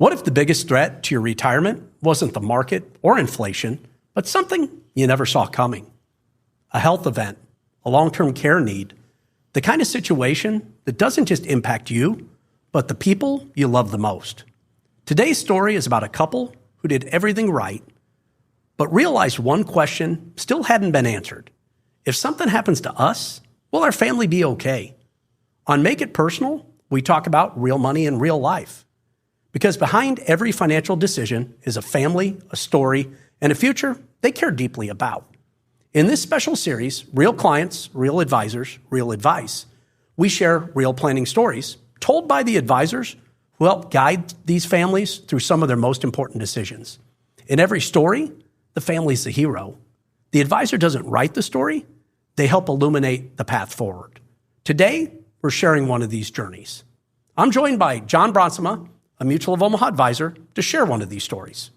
What if the biggest threat to your retirement wasn't the market or inflation, but something you never saw coming? A health event, a long-term care need, the kind of situation that doesn't just impact you, but the people you love the most. Today's story is about a couple who did everything right, but realized one question still hadn't been answered. If something happens to us, will our family be okay? On Make It Personal, we talk about real money in real life. Because behind every financial decision is a family, a story, and a future they care deeply about. In this special series, Real Clients, Real Advisors, Real Advice, we share real planning stories told by the advisors who help guide these families through some of their most important decisions. In every story, the family's the hero. The advisor doesn't write the story, they help illuminate the path forward. Today, we're sharing one of these journeys. I'm joined by John Bronsema, a Mutual of Omaha advisor, to share one of these stories.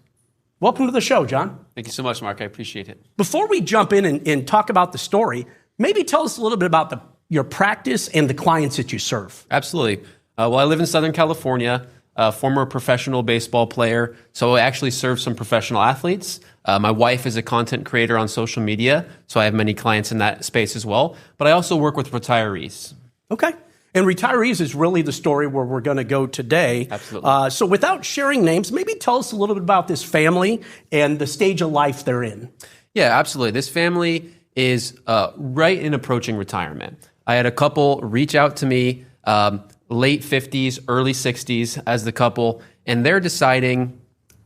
Welcome to the show, John. Thank you so much, Mark. I appreciate it. Before we jump in and talk about the story, maybe tell us a little bit about your practice and the clients that you serve. Absolutely. Well, I live in Southern California, former professional baseball player, so I actually serve some professional athletes. My wife is a content creator on social media, so I have many clients in that space as well. But I also work with retirees. Okay. And retirees is really the story where we're going to go today. Absolutely. So without sharing names, maybe tell us a little bit about this family and the stage of life they're in. Yeah, absolutely. This family is right in approaching retirement. I had a couple reach out to me, late 50s, early 60s as the couple, and they're deciding,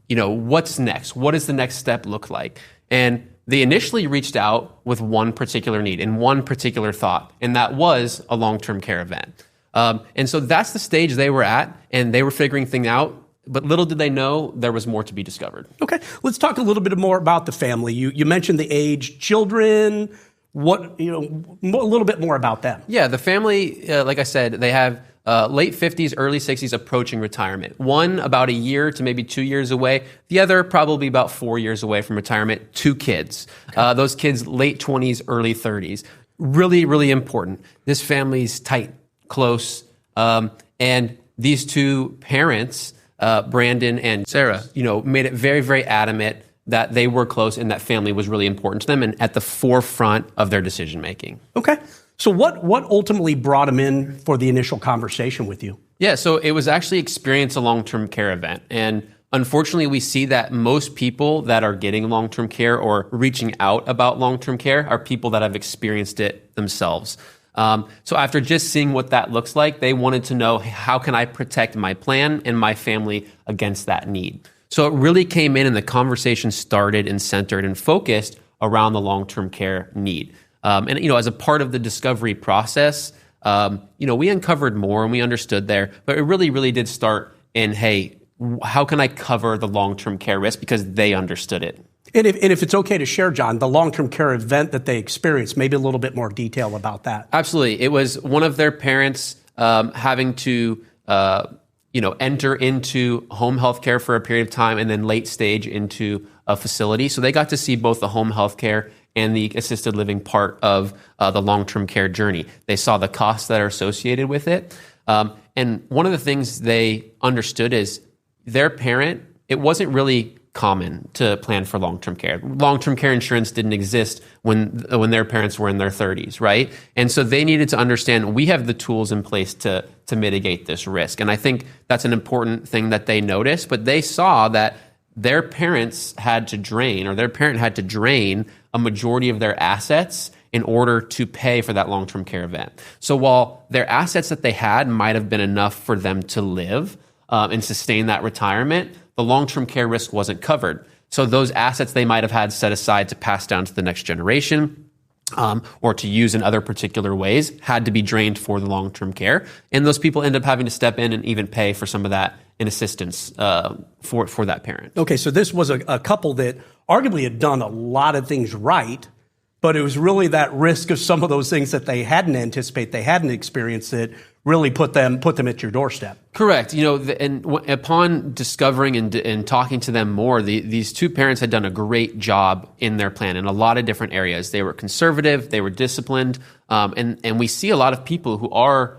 what's next? What does the next step look like? And they initially reached out with one particular need and one particular thought, and that was a long-term care event. And so that's the stage they were at, and they were figuring things out, but little did they know there was more to be discovered. Okay, let's talk a little bit more about the family. You mentioned the age, children, a little bit more about them. Yeah, the family, like I said, they have late 50s, early 60s approaching retirement. One about a year to maybe 2 years away. The other probably about 4 years away from retirement. 2 kids. Okay. Those kids late 20s, early 30s. Really, really important. This family's tight, close. And these 2 parents, Brandon and Sarah, made it very, very adamant that they were close and that family was really important to them and at the forefront of their decision making. Okay. So what ultimately brought them in for the initial conversation with you? Yeah, so it was actually experience a long-term care event. And unfortunately, we see that most people that are getting long-term care or reaching out about long-term care are people that have experienced it themselves. So after just seeing what that looks like, they wanted to know, how can I protect my plan and my family against that need? So it really came in and the conversation started and centered and focused around the long-term care need. And as a part of the discovery process, we uncovered more and we understood there, but it really, really did start in, hey, how can I cover the long-term care risk? Because they understood it. And if it's okay to share, John, the long-term care event that they experienced, maybe a little bit more detail about that. Absolutely. It was one of their parents having to, enter into home health care for a period of time and then late stage into a facility. So they got to see both the home health care and the assisted living part of the long-term care journey. They saw the costs that are associated with it. And one of the things they understood is their parent, it wasn't really common to plan for long-term care. Long-term care insurance didn't exist when their parents were in their 30s, right? And so they needed to understand we have the tools in place to mitigate this risk. And I think that's an important thing that they noticed, but they saw that their parent had to drain a majority of their assets in order to pay for that long-term care event. So while their assets that they had might have been enough for them to live and sustain that retirement, the long-term care risk wasn't covered. So those assets they might have had set aside to pass down to the next generation or to use in other particular ways had to be drained for the long-term care. And those people end up having to step in and even pay for some of that in assistance for that parent. Okay, so this was a couple that arguably had done a lot of things right, but it was really that risk of some of those things that they hadn't anticipated, they hadn't experienced, that really put them at your doorstep. Correct. Upon discovering and talking to them more, these 2 parents had done a great job in their plan in a lot of different areas. They were conservative, they were disciplined, and we see a lot of people who are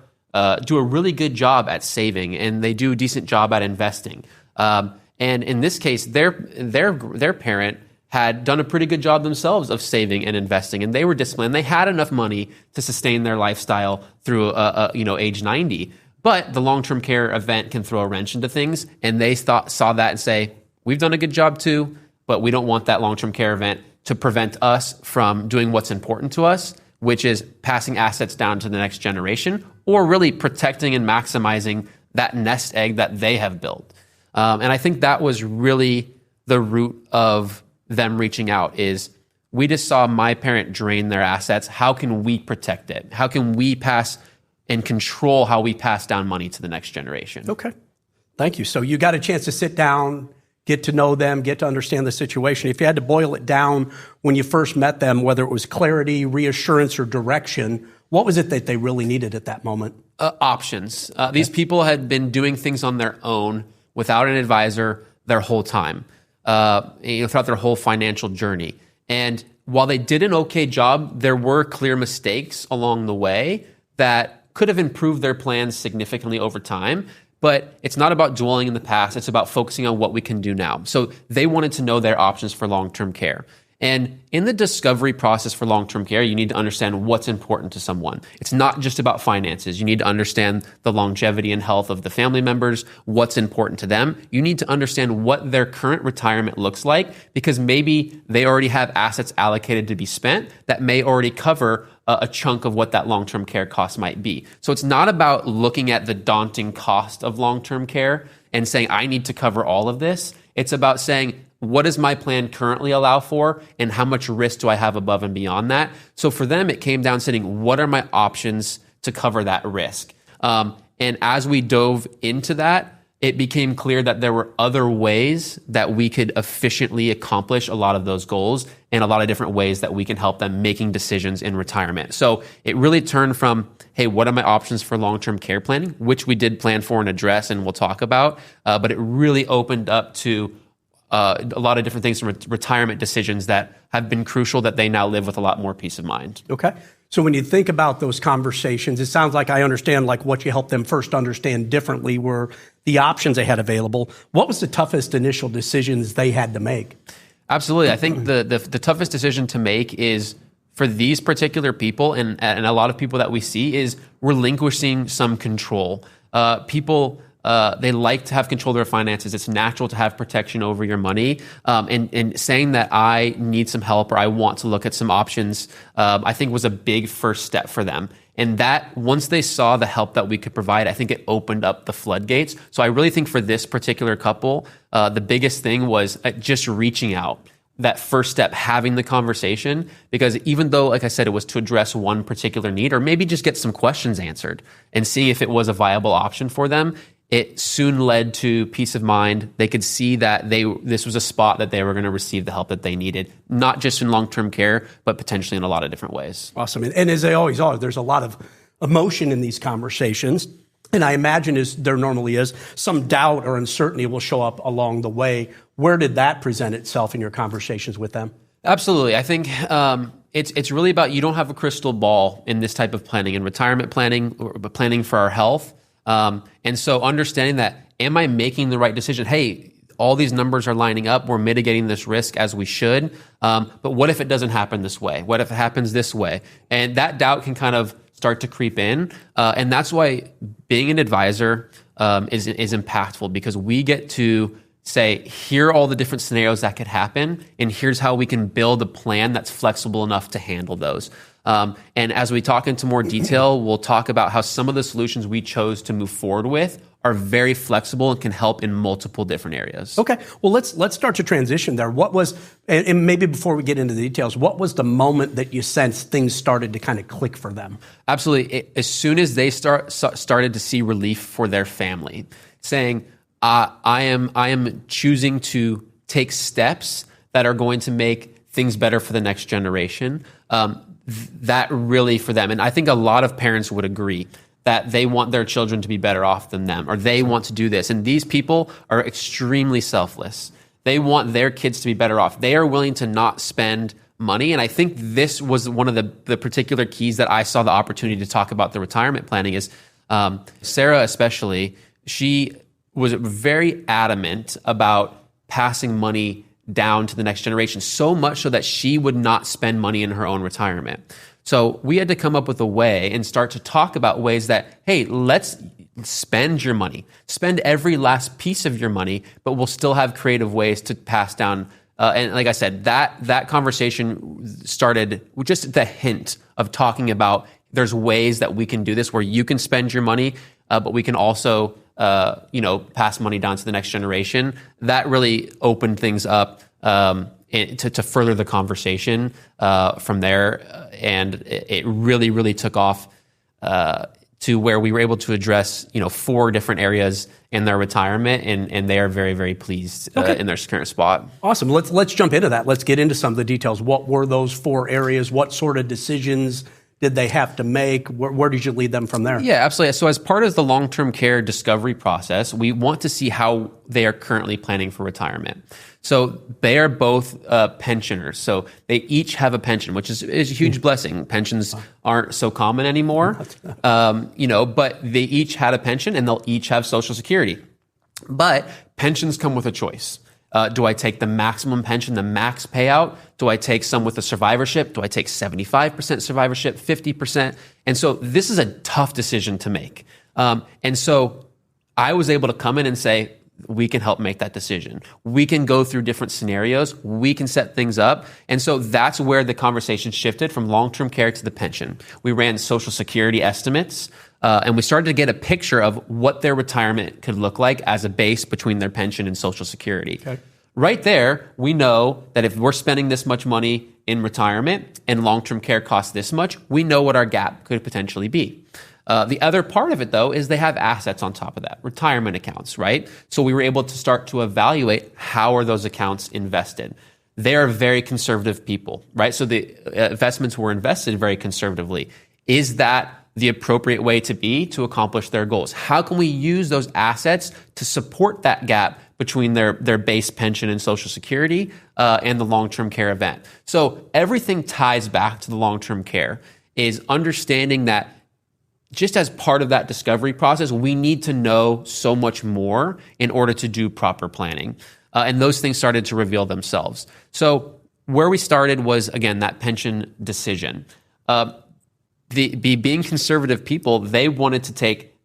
do a really good job at saving, and they do a decent job at investing. And in this case, their parent had done a pretty good job themselves of saving and investing, and they were disciplined. They had enough money to sustain their lifestyle through age 90. But the long-term care event can throw a wrench into things, and they saw that and say, we've done a good job too, but we don't want that long-term care event to prevent us from doing what's important to us, which is passing assets down to the next generation, or really protecting and maximizing that nest egg that they have built. And I think that was really the root of them reaching out is we just saw my parent drain their assets. How can we protect it? How can we pass and control how we pass down money to the next generation? Okay. Thank you. So you got a chance to sit down, get to know them, get to understand the situation. If you had to boil it down when you first met them, whether it was clarity, reassurance, or direction, what was it that they really needed at that moment? Options. These people had been doing things on their own without an advisor their whole time, throughout their whole financial journey. And while they did an okay job, there were clear mistakes along the way that could have improved their plans significantly over time. But it's not about dwelling in the past. It's about focusing on what we can do now. So they wanted to know their options for long-term care. And in the discovery process for long-term care, you need to understand what's important to someone. It's not just about finances. You need to understand the longevity and health of the family members, what's important to them. You need to understand what their current retirement looks like, because maybe they already have assets allocated to be spent that may already cover a chunk of what that long-term care cost might be. So it's not about looking at the daunting cost of long-term care and saying, I need to cover all of this. It's about saying, what does my plan currently allow for, and how much risk do I have above and beyond that? So for them, it came down to saying, what are my options to cover that risk? And as we dove into that, it became clear that there were other ways that we could efficiently accomplish a lot of those goals, and a lot of different ways that we can help them making decisions in retirement. So it really turned from, hey, what are my options for long-term care planning, which we did plan for and address and we'll talk about, but it really opened up to a lot of different things from retirement decisions that have been crucial, that they now live with a lot more peace of mind. Okay. So when you think about those conversations, it sounds like I understand like what you helped them first understand differently were the options they had available. What was the toughest initial decisions they had to make? Absolutely. I think the toughest decision to make is for these particular people, and a lot of people that we see, is relinquishing some control. People, they like to have control of their finances. It's natural to have protection over your money. And saying that I need some help or I want to look at some options, I think was a big first step for them. And that once they saw the help that we could provide, I think it opened up the floodgates. So I really think for this particular couple, the biggest thing was just reaching out. That first step, having the conversation, because even though, like I said, it was to address one particular need or maybe just get some questions answered and see if it was a viable option for them, it soon led to peace of mind. They could see that this was a spot that they were going to receive the help that they needed, not just in long-term care, but potentially in a lot of different ways. Awesome. And as they always are, there's a lot of emotion in these conversations. And I imagine, as there normally is, some doubt or uncertainty will show up along the way. Where did that present itself in your conversations with them? Absolutely. I think it's really about, you don't have a crystal ball in this type of planning, in retirement planning, but planning for our health. And so understanding that, am I making the right decision? Hey, all these numbers are lining up. We're mitigating this risk as we should. But what if it doesn't happen this way? What if it happens this way? And that doubt can kind of start to creep in. And that's why being an advisor is impactful, because we get to say, here are all the different scenarios that could happen, and here's how we can build a plan that's flexible enough to handle those. And as we talk into more detail, we'll talk about how some of the solutions we chose to move forward with are very flexible and can help in multiple different areas. Okay. Well, let's start to transition there. What was, and maybe before we get into the details, what was the moment that you sensed things started to kind of click for them? Absolutely. As soon as they started to see relief for their family, saying, I am choosing to take steps that are going to make things better for the next generation. That really for them, and I think a lot of parents would agree that they want their children to be better off than them, or they want to do this. And these people are extremely selfless. They want their kids to be better off. They are willing to not spend money. And I think this was one of the particular keys that I saw the opportunity to talk about the retirement planning is, Sarah especially, she was very adamant about passing money down to the next generation, so much so that she would not spend money in her own retirement. So we had to come up with a way and start to talk about ways that, hey, let's spend your money, spend every last piece of your money, but we'll still have creative ways to pass down. And like I said, that conversation started with just the hint of talking about there's ways that we can do this where you can spend your money, but we can also pass money down to the next generation. That really opened things up to further the conversation from there. And it really, really took off to where we were able to address 4 different areas in their retirement, and they are very, very pleased in their current spot. Awesome. Let's jump into that. Let's get into some of the details. What were those 4 areas? What sort of decisions did they have to make? Where did you lead them from there? Yeah, absolutely. So as part of the long-term care discovery process, we want to see how they are currently planning for retirement. So they are both pensioners. So they each have a pension, which is a huge blessing. Pensions aren't so common anymore, but they each had a pension and they'll each have Social Security. But pensions come with a choice. Do I take the maximum pension, the max payout? Do I take some with a survivorship? Do I take 75% survivorship, 50%? And so this is a tough decision to make. And so I was able to come in and say, we can help make that decision. We can go through different scenarios. We can set things up. And so that's where the conversation shifted from long-term care to the pension. We ran Social Security estimates, and we started to get a picture of what their retirement could look like as a base between their pension and Social Security. Okay. Right there, we know that if we're spending this much money in retirement and long-term care costs this much, we know what our gap could potentially be. The other part of it, though, is they have assets on top of that, retirement accounts, right? So we were able to start to evaluate how are those accounts invested. They are very conservative people, right? So the investments were invested very conservatively. Is that the appropriate way to accomplish their goals? How can we use those assets to support that gap between their base pension and Social Security and the long-term care event? So everything ties back to the long-term care, is understanding that just as part of that discovery process, we need to know so much more in order to do proper planning. And those things started to reveal themselves. So where we started was, again, that pension decision. Being conservative people, they wanted to take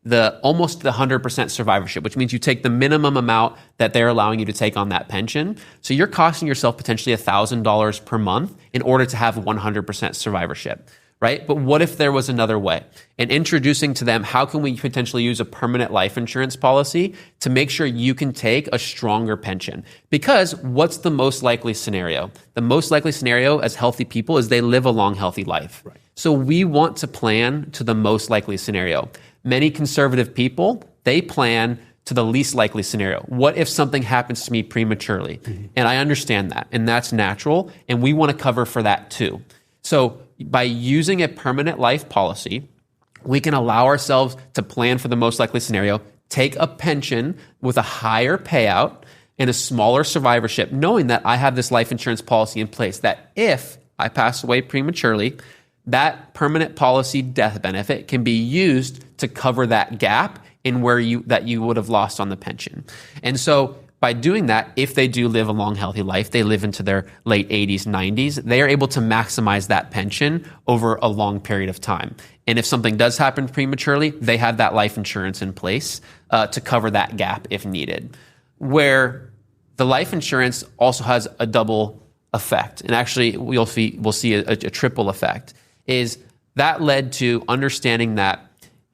almost the 100% survivorship, which means you take the minimum amount that they're allowing you to take on that pension. So you're costing yourself potentially $1,000 per month in order to have 100% survivorship. Right? But what if there was another way? And introducing to them, how can we potentially use a permanent life insurance policy to make sure you can take a stronger pension? Because what's the most likely scenario? The most likely scenario as healthy people is they live a long, healthy life. Right. So we want to plan to the most likely scenario. Many conservative people, they plan to the least likely scenario. What if something happens to me prematurely? Mm-hmm. And I understand that, and that's natural, and we want to cover for that too. So by using a permanent life policy, we can allow ourselves to plan for the most likely scenario, take a pension with a higher payout and a smaller survivorship, knowing that I have this life insurance policy in place that if I pass away prematurely, that permanent policy death benefit can be used to cover that gap in where you would have lost on the pension. And so by doing that, if they do live a long, healthy life, they live into their late 80s, 90s, they are able to maximize that pension over a long period of time. And if something does happen prematurely, they have that life insurance in place to cover that gap if needed. Where the life insurance also has a double effect, and actually we'll see a triple effect, is that led to understanding that,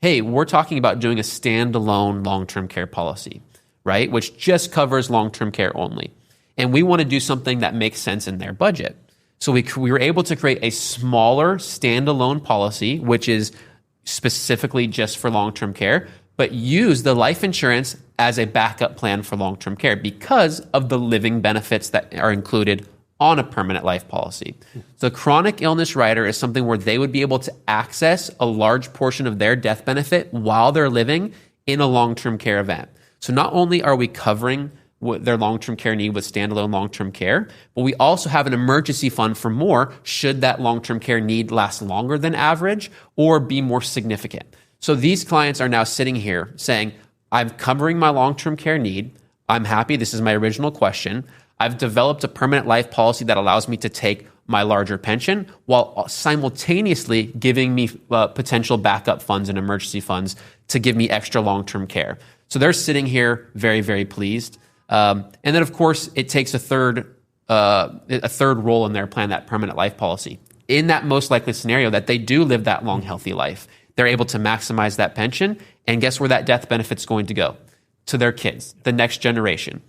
hey, we're talking about doing a standalone long-term care policy, right? Which just covers long-term care only. And we want to do something that makes sense in their budget. So we were able to create a smaller standalone policy, which is specifically just for long-term care, but use the life insurance as a backup plan for long-term care because of the living benefits that are included on a permanent life policy. So chronic illness rider is something where they would be able to access a large portion of their death benefit while they're living in a long-term care event. So not only are we covering their long-term care need with standalone long-term care, but we also have an emergency fund for more should that long-term care need last longer than average or be more significant. So these clients are now sitting here saying, I'm covering my long-term care need. I'm happy. This is my original question. I've developed a permanent life policy that allows me to take my larger pension while simultaneously giving me potential backup funds and emergency funds to give me extra long-term care. So they're sitting here very, very pleased. And then, of course, it takes a third role in their plan, that permanent life policy. In that most likely scenario that they do live that long, healthy life, they're able to maximize that pension. And guess where that death benefit's going to go? To their kids, the next generation.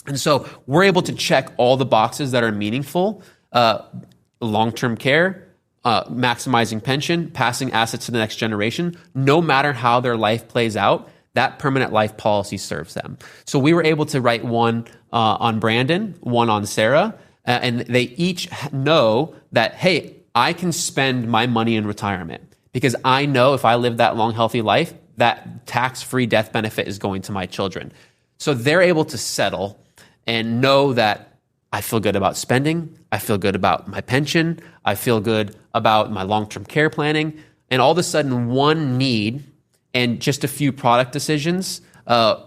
And so we're able to check all the boxes that are meaningful: long-term care, maximizing pension, passing assets to the next generation. No matter how their life plays out, that permanent life policy serves them. So we were able to write one on Brandon, one on Sarah, and they each know that, hey, I can spend my money in retirement because I know if I live that long, healthy life, that tax-free death benefit is going to my children. So they're able to settle and know that I feel good about spending, I feel good about my pension, I feel good about my long-term care planning, and all of a sudden one need and just a few product decisions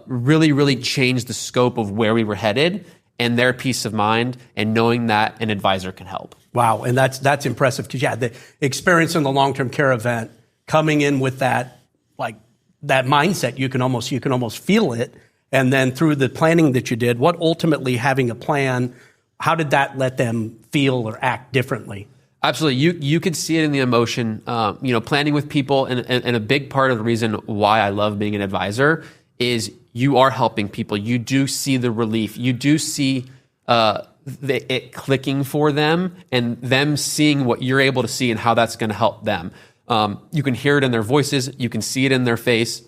really, really changed the scope of where we were headed and their peace of mind and knowing that an advisor can help. Wow, and that's impressive because the experience in the long-term care event, coming in with that mindset, you can almost feel it. And then through the planning that you did, what ultimately having a plan, how did that let them feel or act differently? Absolutely. You could see it in the emotion, planning with people. And a big part of the reason why I love being an advisor is you are helping people. You do see the relief. You do see it clicking for them and them seeing what you're able to see and how that's going to help them. You can hear it in their voices. You can see it in their face.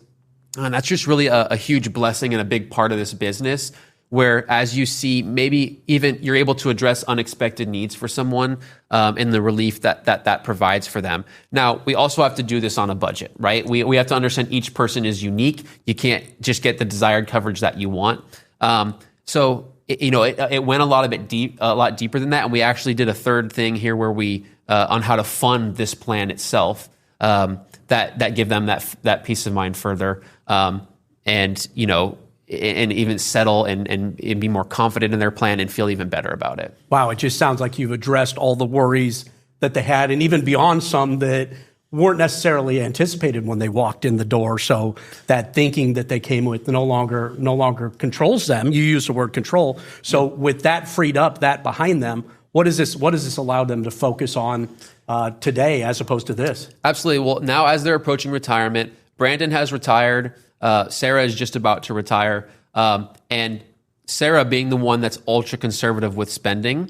And that's just really a huge blessing and a big part of this business, where as you see, maybe even you're able to address unexpected needs for someone and the relief that provides for them. Now, we also have to do this on a budget, right? We have to understand each person is unique. You can't just get the desired coverage that you want. So it went a lot deeper than that. And we actually did a third thing here where we on how to fund this plan itself that give them that peace of mind further. And even settle and be more confident in their plan and feel even better about it. Wow, it just sounds like you've addressed all the worries that they had, and even beyond some that weren't necessarily anticipated when they walked in the door. So that thinking that they came with no longer controls them. You use the word control. So with that freed up, that behind them, what does this allow them to focus on today as opposed to this? Absolutely. Well, now as they're approaching retirement, Brandon has retired. Sarah is just about to retire. And Sarah, being the one that's ultra conservative with spending,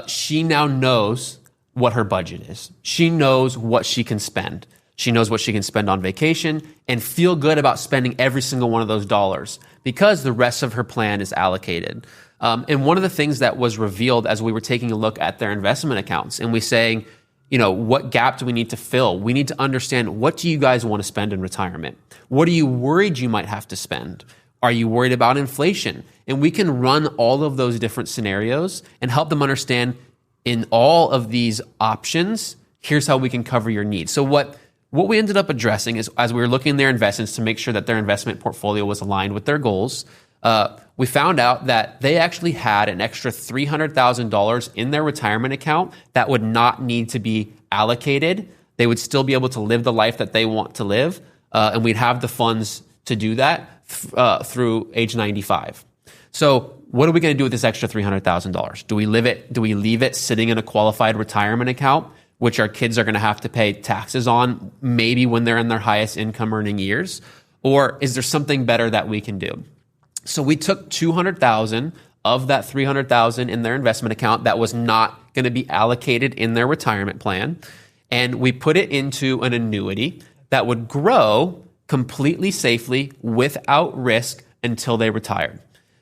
she now knows what her budget is. She knows what she can spend. She knows what she can spend on vacation and feel good about spending every single one of those dollars because the rest of her plan is allocated. And one of the things that was revealed as we were taking a look at their investment accounts and we saying, what gap do we need to fill? We need to understand, what do you guys want to spend in retirement? What are you worried you might have to spend? Are you worried about inflation? And we can run all of those different scenarios and help them understand, in all of these options, here's how we can cover your needs. So what we ended up addressing is, as we were looking at their investments to make sure that their investment portfolio was aligned with their goals, we found out that they actually had an extra $300,000 in their retirement account that would not need to be allocated. They would still be able to live the life that they want to live, and we'd have the funds to do that through age 95. So what are we going to do with this extra $300,000? Do we leave it sitting in a qualified retirement account, which our kids are going to have to pay taxes on maybe when they're in their highest income earning years? Or is there something better that we can do? So we took $200,000 of that $300,000 in their investment account that was not going to be allocated in their retirement plan, and we put it into an annuity that would grow completely safely without risk until they retired.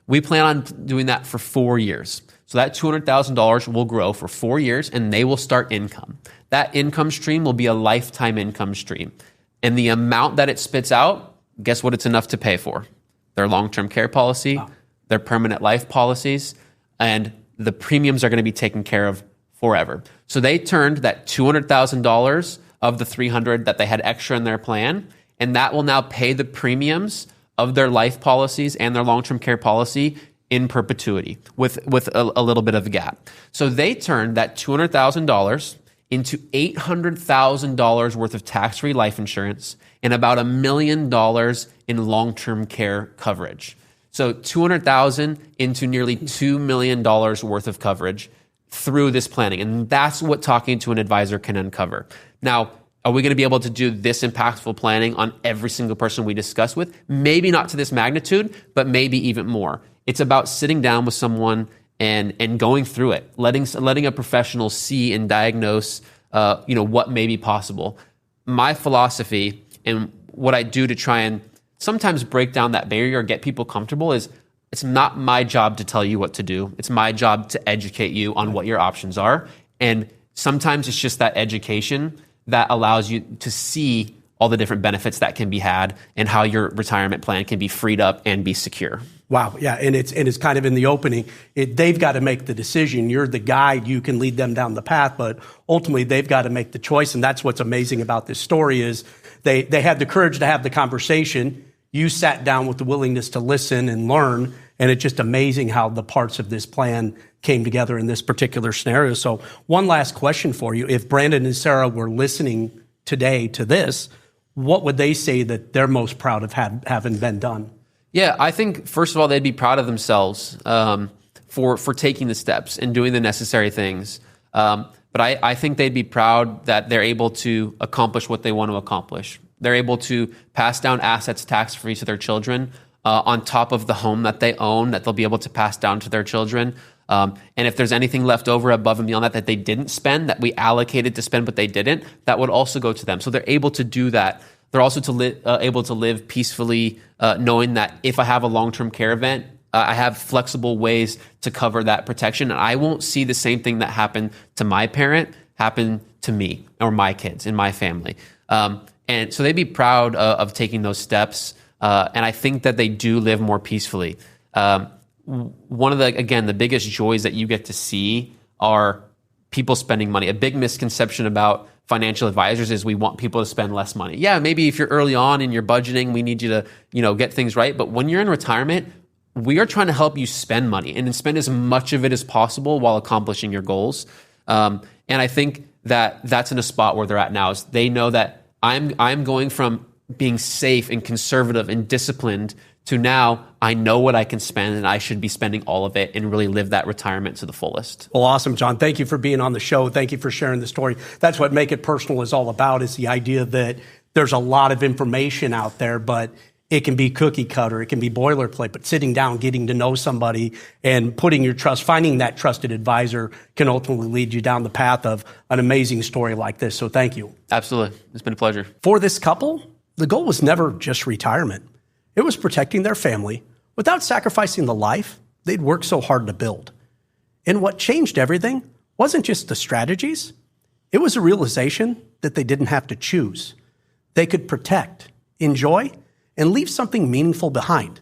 We plan on doing that for 4 years. So that $200,000 will grow for 4 years and they will start income. That income stream will be a lifetime income stream. And the amount that it spits out, guess what it's enough to pay for? Their long-term care policy, their permanent life policies, and the premiums are going to be taken care of forever. So they turned that $200,000 of the $300,000 that they had extra in their plan, and that will now pay the premiums of their life policies and their long-term care policy in perpetuity with a little bit of a gap. So they turned that $200,000 into $800,000 worth of tax-free life insurance and about $1 million in long-term care coverage. So $200,000 into nearly $2 million worth of coverage through this planning. And that's what talking to an advisor can uncover. Now, are we going to be able to do this impactful planning on every single person we discuss with? Maybe not to this magnitude, but maybe even more. It's about sitting down with someone and going through it, letting a professional see and diagnose what may be possible. My philosophy and what I do to try and sometimes break down that barrier or get people comfortable is it's not my job to tell you what to do. It's my job to educate you on what your options are. And sometimes it's just that education that allows you to see all the different benefits that can be had and how your retirement plan can be freed up and be secure. Wow. Yeah. And it's kind of in the opening. They've got to make the decision. You're the guide. You can lead them down the path, but ultimately they've got to make the choice. And that's what's amazing about this story is they had the courage to have the conversation. You sat down with the willingness to listen and learn. And it's just amazing how the parts of this plan came together in this particular scenario. So one last question for you. If Brandon and Sarah were listening today to this, what would they say that they're most proud of having been done? Yeah, I think, first of all, they'd be proud of themselves for taking the steps and doing the necessary things. But I think they'd be proud that they're able to accomplish what they want to accomplish. They're able to pass down assets tax-free to their children on top of the home that they own that they'll be able to pass down to their children. And if there's anything left over above and beyond that they didn't spend, that we allocated to spend but they didn't, that would also go to them. So they're able to do that. They're also able to live peacefully, knowing that if I have a long-term care event, I have flexible ways to cover that protection. And I won't see the same thing that happened to my parent happen to me or my kids in my family. And so they'd be proud of taking those steps. And I think that they do live more peacefully. One of the biggest joys that you get to see are people spending money. A big misconception about financial advisors is we want people to spend less money. Yeah, maybe if you're early on in your budgeting, we need you to, get things right. But when you're in retirement, we are trying to help you spend money and spend as much of it as possible while accomplishing your goals. And I think that that's in a spot where they're at now is they know that I'm going from being safe and conservative and disciplined to now I know what I can spend and I should be spending all of it and really live that retirement to the fullest. Well, awesome, John. Thank you for being on the show. Thank you for sharing the story. That's what Make It Personal is all about, is the idea that there's a lot of information out there, but it can be cookie cutter, it can be boilerplate, but sitting down, getting to know somebody and putting your trust, finding that trusted advisor can ultimately lead you down the path of an amazing story like this. So thank you. Absolutely. It's been a pleasure. For this couple, the goal was never just retirement. It was protecting their family without sacrificing the life they'd worked so hard to build. And what changed everything wasn't just the strategies. It was a realization that they didn't have to choose. They could protect, enjoy, and leave something meaningful behind.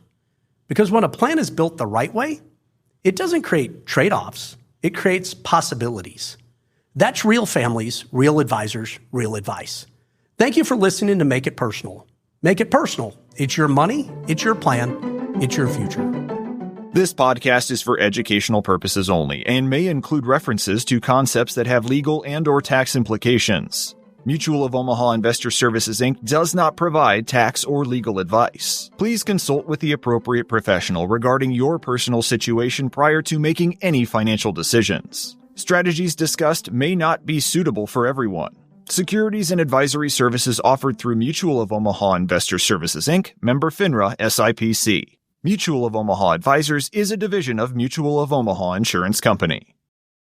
Because when a plan is built the right way, it doesn't create trade-offs. It creates possibilities. That's real families, real advisors, real advice. Thank you for listening to Make It Personal. Make it personal. It's your money, it's your plan, it's your future. This podcast is for educational purposes only and may include references to concepts that have legal and/or tax implications. Mutual of Omaha Investor Services, Inc. does not provide tax or legal advice. Please consult with the appropriate professional regarding your personal situation prior to making any financial decisions. Strategies discussed may not be suitable for everyone. Securities and advisory services offered through Mutual of Omaha Investor Services, Inc., member FINRA, SIPC. Mutual of Omaha Advisors is a division of Mutual of Omaha Insurance Company.